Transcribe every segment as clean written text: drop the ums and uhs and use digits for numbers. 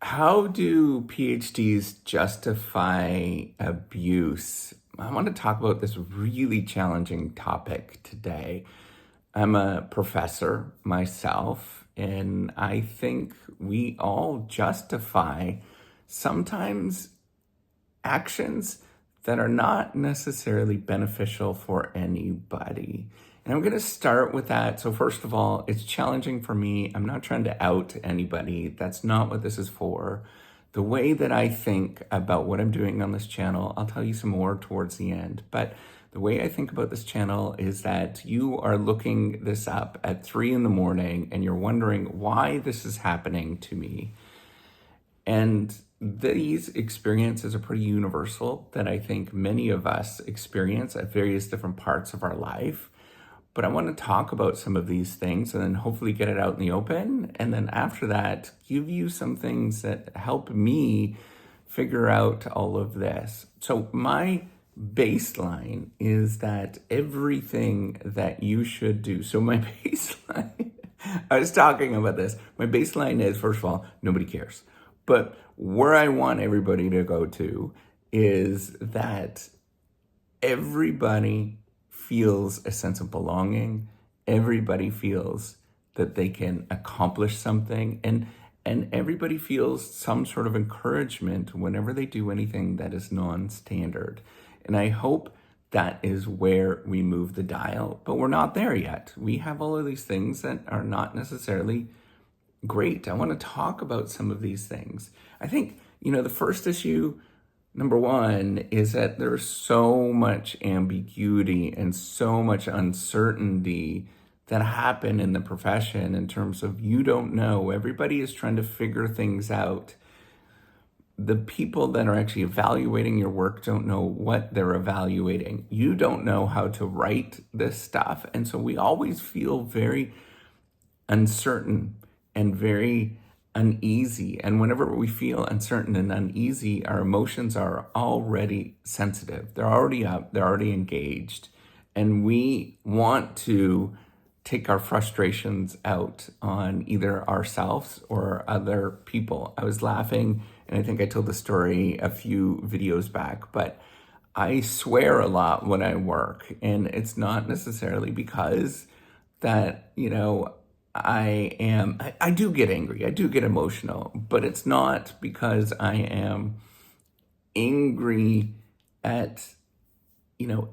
How do PhDs justify abuse? I want to talk about this really challenging topic today. I'm a professor myself, and I think we all justify sometimes actions that are not necessarily beneficial for anybody. And I'm going to start with that. So, first of all, it's challenging for me. I'm not trying to out anybody. That's not what this is for. The way that I think about what I'm doing on this channel, I'll tell you some more towards the end. But the way I think about this channel is that you are looking this up at 3 in the morning and you're wondering why this is happening to me. And these experiences are pretty universal that I think many of us experience at various different parts of our life. But I want to talk about some of these things and then hopefully get it out in the open. And then after that, give you some things that help me figure out all of this. So my baseline is that everything that you should do. So my baseline, I was talking about this. My baseline is, first of all, nobody cares. But where I want everybody to go to is that everybody feels a sense of belonging. Everybody feels that they can accomplish something, and everybody feels some sort of encouragement whenever they do anything that is non-standard. And I hope that is where we move the dial, but we're not there yet. We have all of these things that are not necessarily great. I want to talk about some of these things. I think, the first issue, number one, is that there's so much ambiguity and so much uncertainty that happen in the profession in terms of you don't know. Everybody is trying to figure things out. The people that are actually evaluating your work don't know what they're evaluating. You don't know how to write this stuff. And so we always feel very uncertain and very uneasy. And whenever we feel uncertain and uneasy, our emotions are already sensitive. They're already up, they're already engaged. And we want to take our frustrations out on either ourselves or other people. I was laughing, and I think I told the story a few videos back, but I swear a lot when I work. And it's not necessarily because that, I do get angry, I do get emotional, but it's not because I am angry at,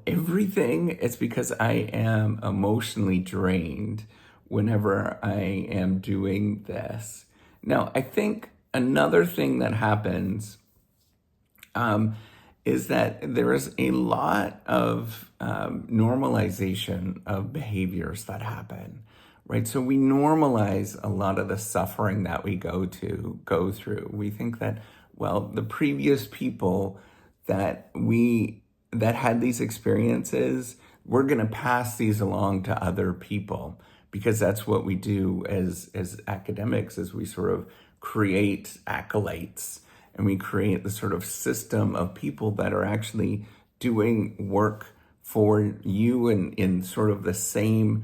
everything. It's because I am emotionally drained whenever I am doing this. Now, I think another thing that happens is that there is a lot of normalization of behaviors that happen. Right, so we normalize a lot of the suffering that we go through. We think that, well, the previous people that had these experiences, we're going to pass these along to other people because that's what we do as academics, is we sort of create acolytes and we create the sort of system of people that are actually doing work for you in sort of the same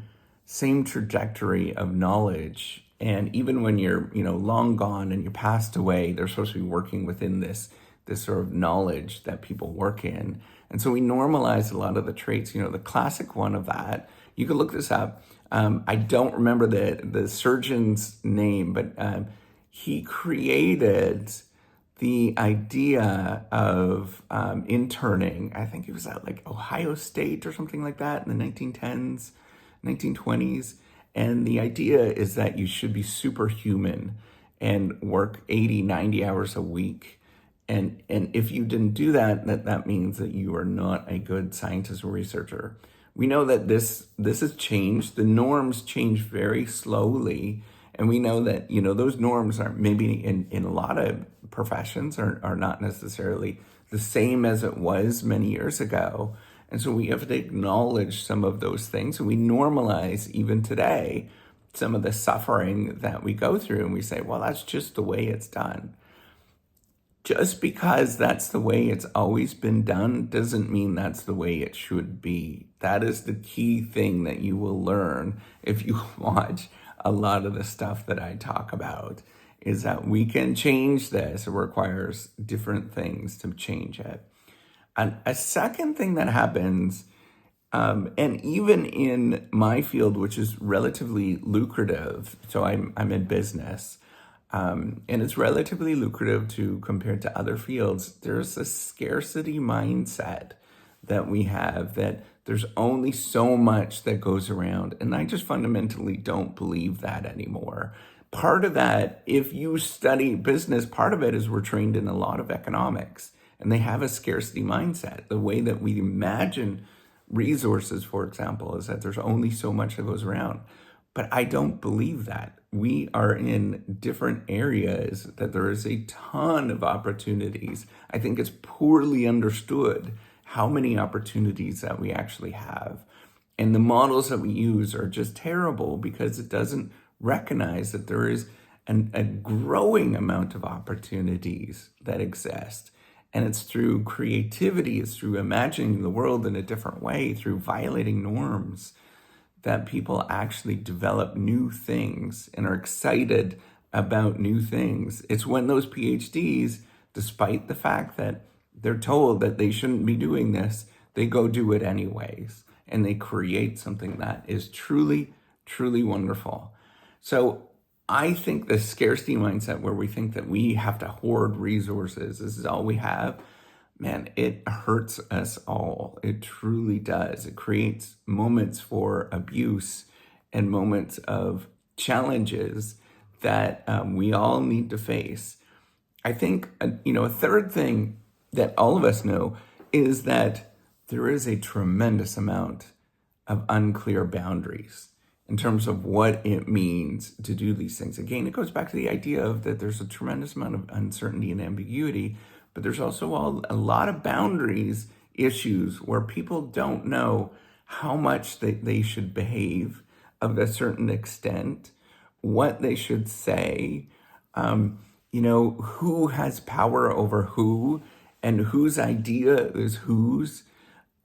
trajectory of knowledge. And even when you're, long gone and you're passed away, they're supposed to be working within this sort of knowledge that people work in. And so we normalize a lot of the traits. The classic one of that, you can look this up. I don't remember the surgeon's name, but he created the idea of interning. I think it was at like Ohio State or something like that in the 1910s. 1920s. And the idea is that you should be superhuman and work 80, 90 hours a week. And if you didn't do that, that means that you are not a good scientist or researcher. We know that this has changed. The norms change very slowly. And we know that, those norms are maybe in a lot of professions are not necessarily the same as it was many years ago. And so we have to acknowledge some of those things. And we normalize, even today, some of the suffering that we go through. And we say, well, that's just the way it's done. Just because that's the way it's always been done doesn't mean that's the way it should be. That is the key thing that you will learn if you watch a lot of the stuff that I talk about, is that we can change this. It requires different things to change it. And a second thing that happens, and even in my field, which is relatively lucrative, so I'm in business, and it's relatively lucrative to compared to other fields. There's a scarcity mindset that we have, that there's only so much that goes around. And I just fundamentally don't believe that anymore. Part of that, if you study business, part of it is we're trained in a lot of economics, and they have a scarcity mindset. The way that we imagine resources, for example, is that there's only so much that goes around. But I don't believe that. We are in different areas, that there is a ton of opportunities. I think it's poorly understood how many opportunities that we actually have. And the models that we use are just terrible, because it doesn't recognize that there is a growing amount of opportunities that exist. And it's through creativity, it's through imagining the world in a different way, through violating norms, that people actually develop new things and are excited about new things. It's when those PhDs, despite the fact that they're told that they shouldn't be doing this, they go do it anyways. And they create something that is truly, truly wonderful. So I think the scarcity mindset, where we think that we have to hoard resources, this is all we have, man, it hurts us all. It truly does. It creates moments for abuse and moments of challenges that we all need to face. I think, a third thing that all of us know is that there is a tremendous amount of unclear boundaries in terms of what it means to do these things. Again, it goes back to the idea of that there's a tremendous amount of uncertainty and ambiguity, but there's also a lot of boundaries issues where people don't know how much they should behave of a certain extent, what they should say, who has power over who, and whose idea is whose.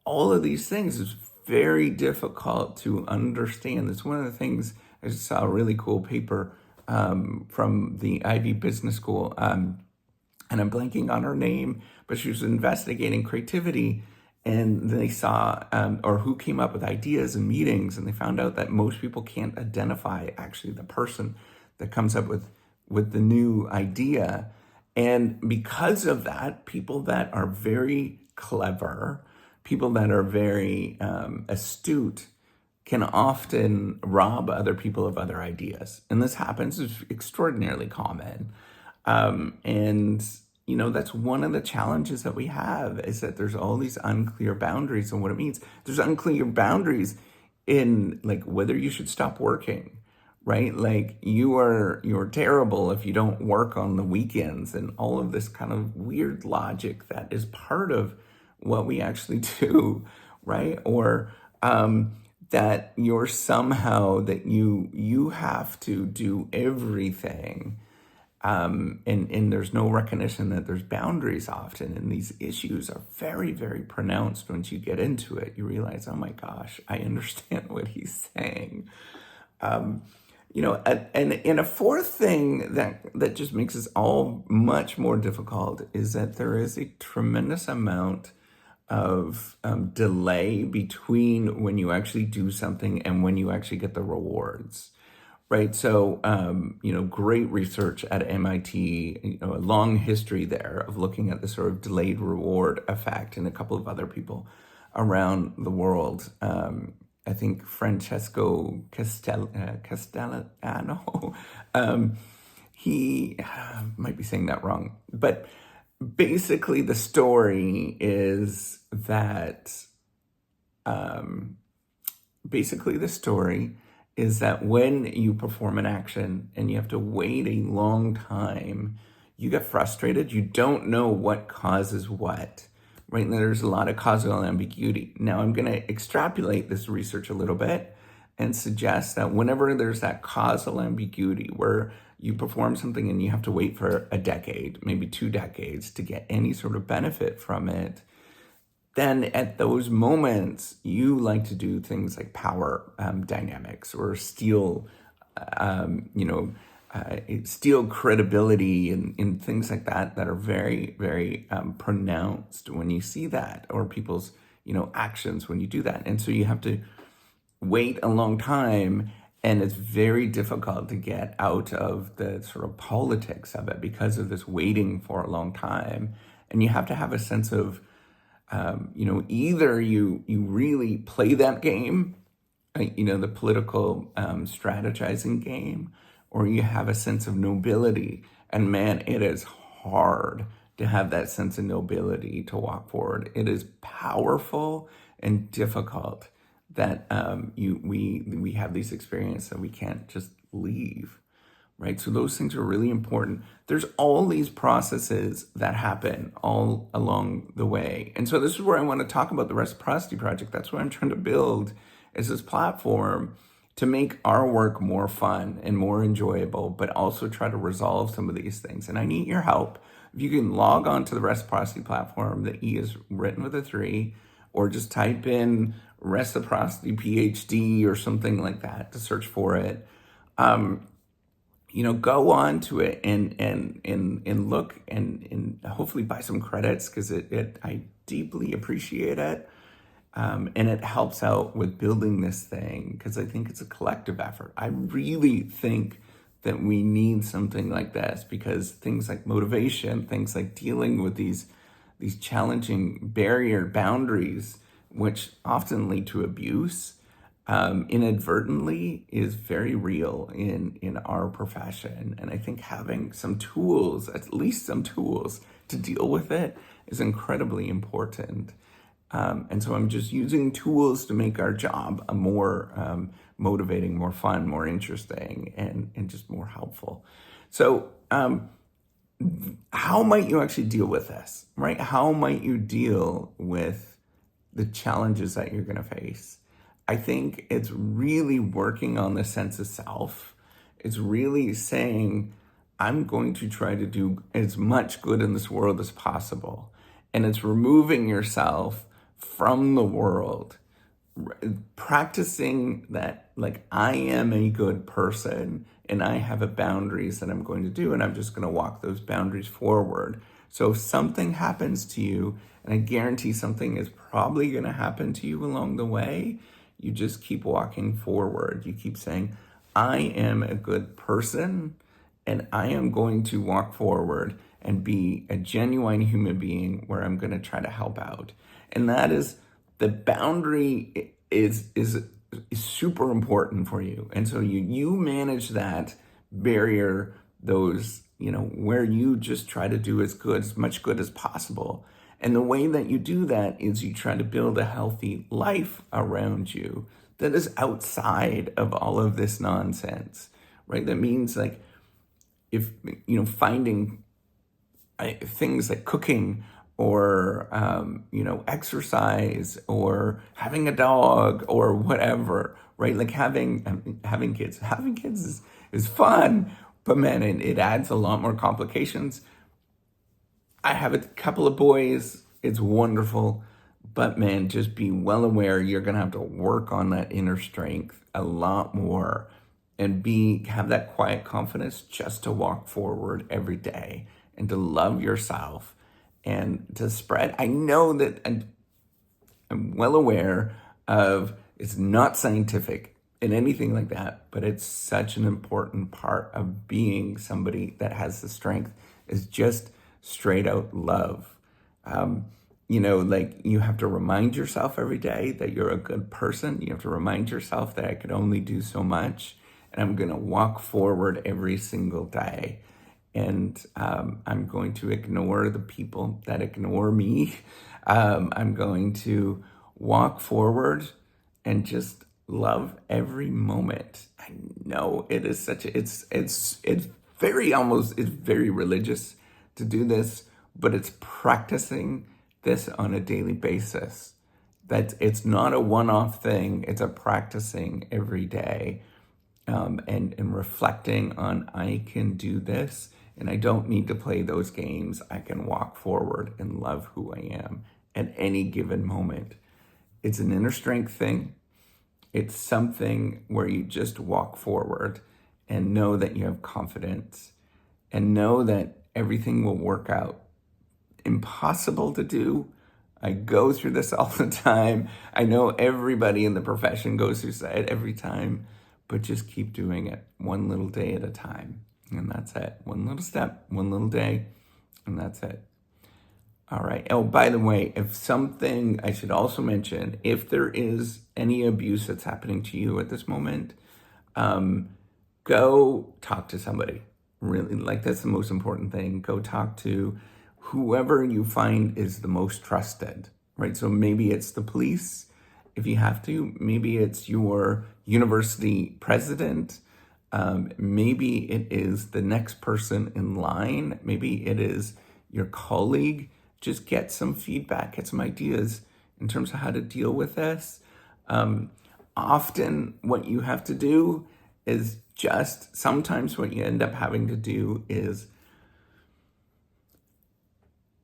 All of these things is very difficult to understand. It's one of the things, I just saw a really cool paper from the Ivy Business School, and I'm blanking on her name, but she was investigating creativity, and they saw, or who came up with ideas in meetings, and they found out that most people can't identify actually the person that comes up with the new idea. And because of that, people that are very clever, people that are very astute, can often rob other people of other ideas. And this happens, is extraordinarily common. That's one of the challenges that we have, is that there's all these unclear boundaries on what it means. There's unclear boundaries in like whether you should stop working, right? Like you're terrible if you don't work on the weekends, and all of this kind of weird logic that is part of what we actually do, right? Or that you're somehow, that you have to do everything, and there's no recognition that there's boundaries often, and these issues are very, very pronounced. Once you get into it, you realize, oh my gosh, I understand what he's saying. And a fourth thing that just makes this all much more difficult is that there is a tremendous amount of delay between when you actually do something and when you actually get the rewards, right? So, great research at MIT, a long history there of looking at the sort of delayed reward effect, and a couple of other people around the world. I think Francesco Castellano, he might be saying that wrong, but basically the story is that when you perform an action and you have to wait a long time, you get frustrated. You don't know what causes what, right? And there's a lot of causal ambiguity. Now I'm going to extrapolate this research a little bit and suggest that whenever there's that causal ambiguity where you perform something and you have to wait for a decade, maybe 2 decades to get any sort of benefit from it, then at those moments, you like to do things like power dynamics, or steal, steal credibility and things like that that are very, very pronounced when you see that, or people's, actions when you do that. And so you have to wait a long time, and it's very difficult to get out of the sort of politics of it because of this waiting for a long time. And you have to have a sense of, either you really play that game, the political strategizing game, or you have a sense of nobility. And man, it is hard to have that sense of nobility to walk forward. It is powerful and difficult that we have these experiences that we can't just leave, right? So those things are really important. There's all these processes that happen all along the way. And so this is where I want to talk about the Reciprocity Project. That's what I'm trying to build, is this platform to make our work more fun and more enjoyable, but also try to resolve some of these things. And I need your help. If you can log on to the Reciprocity platform, the E is written with a 3, or just type in Reciprocity PhD or something like that to search for it. Go on to it and look and hopefully buy some credits, because I deeply appreciate it. And it helps out with building this thing, because I think it's a collective effort. I really think that we need something like this, because things like motivation, things like dealing with these challenging boundaries, which often lead to abuse, inadvertently, is very real in our profession. And I think having some tools, at least some tools, to deal with it is incredibly important. And so I'm just using tools to make our job a more motivating, more fun, more interesting, and just more helpful. So how might you actually deal with this, right? How might you deal with the challenges that you're going to face? I think it's really working on the sense of self. It's really saying, I'm going to try to do as much good in this world as possible. And it's removing yourself from the world, practicing that, like, I am a good person and I have a boundaries that I'm going to do, and I'm just going to walk those boundaries forward. So if something happens to you, and I guarantee something is probably going to happen to you along the way, you just keep walking forward. You keep saying, I am a good person and I am going to walk forward and be a genuine human being where I'm going to try to help out. And that is, the boundary is super important for you. And so you manage that barrier, those, where you just try to do as much good as possible. And the way that you do that is you try to build a healthy life around you that is outside of all of this nonsense, right? That means, like, if, finding things like cooking or, exercise or having a dog or whatever, right? Like having kids is fun, but man, it adds a lot more complications. I have a couple of boys. It's wonderful, but man, just be well aware you're going to have to work on that inner strength a lot more, and have that quiet confidence just to walk forward every day and to love yourself and to spread. I know that I'm well aware of, it's not scientific and anything like that, but it's such an important part of being somebody that has the strength, is just straight out love. Like, you have to remind yourself every day that you're a good person. You have to remind yourself that I could only do so much, and I'm going to walk forward every single day. And I'm going to ignore the people that ignore me. I'm going to walk forward and just love every moment. I know it is it's very religious to do this, but it's practicing this on a daily basis. That it's not a one-off thing. It's a practicing every day, and reflecting on, I can do this, and I don't need to play those games. I can walk forward and love who I am at any given moment. It's an inner strength thing. It's something where you just walk forward and know that you have confidence and know that everything will work out. Impossible to do. I go through this all the time. I know everybody in the profession goes through it every time, but just keep doing it one little day at a time. And that's it. One little step, one little day, and that's it. All right. Oh, by the way, I should also mention, if there is any abuse that's happening to you at this moment, go talk to somebody. Really, like, that's the most important thing. Go talk to whoever you find is the most trusted, right? So maybe it's the police, if you have to. Maybe it's your university president. Maybe it is the next person in line. Maybe it is your colleague. Just get some feedback, get some ideas in terms of how to deal with this. Often what you have to do is sometimes what you end up having to do is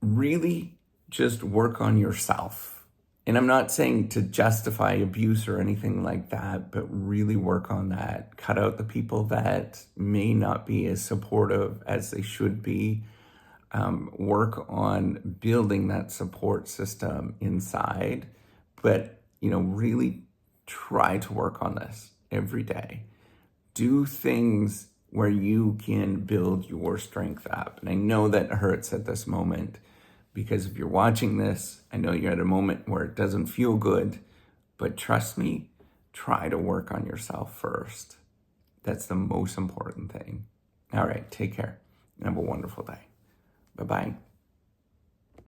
really just work on yourself. And I'm not saying to justify abuse or anything like that, but really work on that. Cut out the people that may not be as supportive as they should be. Work on building that support system inside, but really try to work on this every day. Do things where you can build your strength up. And I know that hurts at this moment, because if you're watching this, I know you're at a moment where it doesn't feel good, but trust me, try to work on yourself first. That's the most important thing. All right, take care and have a wonderful day. Bye-bye.